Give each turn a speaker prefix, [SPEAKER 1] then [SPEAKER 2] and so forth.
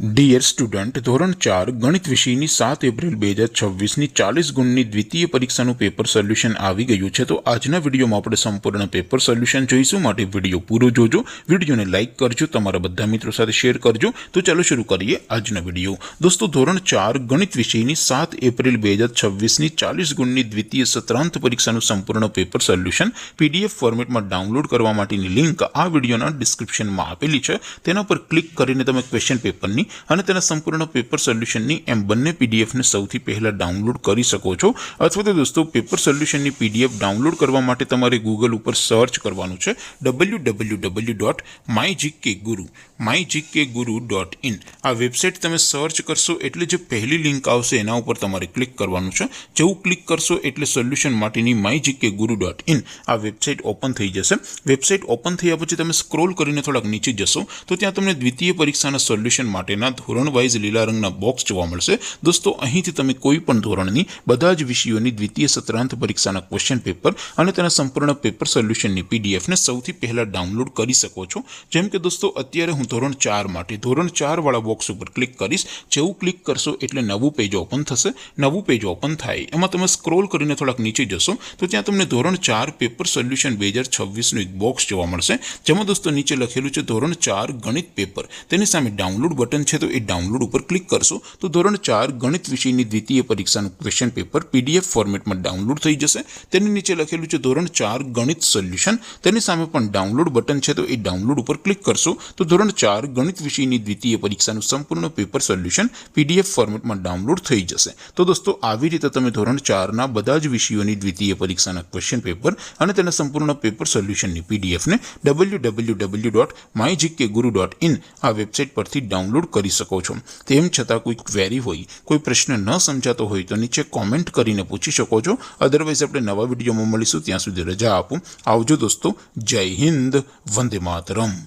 [SPEAKER 1] Dear student, ધોરણ 4 ગણિત વિષયની 7 એપ્રિલ 2026ની 40 ગુણની દ્વિતીય પરીક્ષાનું પેપર સોલ્યુશન આવી ગયું છે। તો આજના વિડીયોમાં આપણે સંપૂર્ણ પેપર સોલ્યુશન જોઈશું, માટે વિડીયો પૂરો જોજો, વિડીયોને લાઇક કરજો, તમારા બધા મિત્રો સાથે શેર કરજો। તો ચાલો શરૂ કરીએ આજનો વિડીયો। દોસ્તો, ધોરણ 4 ગણિત વિષયની 7 એપ્રિલ 2026ની 40 ગુણની દ્વિતીય સત્રાંત પરીક્ષાનું સંપૂર્ણ પેપર સોલ્યુશન PDF ફોર્મેટમાં ડાઉનલોડ કરવા માટેની લિંક આ વિડીયોના ડિસ્ક્રિપ્શનમાં આપેલી છે। તેના પર ક્લિક કરીને તમે ક્વેશ્ચન પેપરની અને તેના સંપૂર્ણ પેપર સોલ્યુશનની એમ બંને પીડીએફને સૌથી પહેલા ડાઉનલોડ કરી શકો છો। અથવા તો દોસ્તો, પેપર સોલ્યુશનની પીડીએફ ડાઉનલોડ કરવા માટે તમારે ગૂગલ ઉપર સર્ચ કરવાનું છે www.mygkguru.in। આ વેબસાઇટ તમે સર્ચ કરશો એટલે જે પહેલી લિંક આવશે એના ઉપર તમારે ક્લિક કરવાનું છે। જેવું ક્લિક કરશો એટલે સોલ્યુશન માટેની mygkguru.in આ વેબસાઇટ ઓપન થઈ જશે। વેબસાઇટ ઓપન થયા પછી તમે સ્ક્રોલ કરીને થોડાક નીચે જશો તો ત્યાં તમને દ્વિતીય પરીક્ષાના સોલ્યુશન માટેના ધોરણ વાઇઝ લીલા રંગના બોક્સ જોવા મળશે। દોસ્તો, અહીંથી તમે કોઈ પણ ધોરણની બધા જ વિષયોની દ્વિતીય સત્રાંત પરીક્ષાના ક્વેશ્ચન પેપર અને તેના સંપૂર્ણ પેપર સોલ્યુશનની પીડીએફને સૌથી પહેલા ડાઉનલોડ કરી શકો છો। જેમ કે દોસ્તો, અત્યારે હું ધોરણ 4 માટે ધોરણ 4 વાળા બોક્સ ઉપર ક્લિક કરીશ। જેવું ક્લિક કરશો એટલે નવું પેજ ઓપન થશે। નવું પેજ ઓપન થાય એમાં તમે સ્ક્રોલ કરીને થોડાક નીચે જશો તો ત્યાં તમને ધોરણ 4 પેપર સોલ્યુશન 2026નું એક બોક્સ જોવા મળશે, જેમાં દોસ્તો નીચે લખેલું છે ધોરણ 4 ગણિત પેપર। તેની સામે ડાઉનલોડ બટન છે, તો એ ડાઉનલોડ ઉપર ક્લિક કરશો તો ધોરણ 4 ગણિત વિષયની દ્વિતીય પરીક્ષાનું ક્વેશ્ચન પેપર PDF ફોર્મેટમાં ડાઉનલોડ થઈ જશે। તેની નીચે લખેલું છે ધોરણ 4 ગણિત સોલ્યુશન। તેની સામે પણ ડાઉનલોડ બટન છે, તો એ ડાઉનલોડ ઉપર ક્લિક કરશો તો ધોરણ 4 ગણિત વિષયની દ્વિતીય પરીક્ષાનું સંપૂર્ણ પેપર સોલ્યુશન PDF ફોર્મેટમાં ડાઉનલોડ થઈ જશે। તો દોસ્તો, આવી રીતે તમે ધોરણ 4ના બધા જ વિષયોની દ્વિતીય પરીક્ષાના ક્વેશ્ચન પેપર અને તેના સંપૂર્ણ પેપર સોલ્યુશનની પીડીએફને www.mygkguru.in આ વેબસાઇટ પરથી ડાઉનલોડ કરી શકો છો। તેમ છતાં કોઈ ક્વેરી હોય, કોઈ પ્રશ્ન ન સમજાતો હોય તો નીચે કોમેન્ટ કરીને પૂછી શકો છો। અદરવાઇઝ આપણે નવા વિડીયોમાં મળીશું, ત્યાં સુધી રજા આપો। આવજો દોસ્તો, જય હિન્દ, વંદે માતરમ।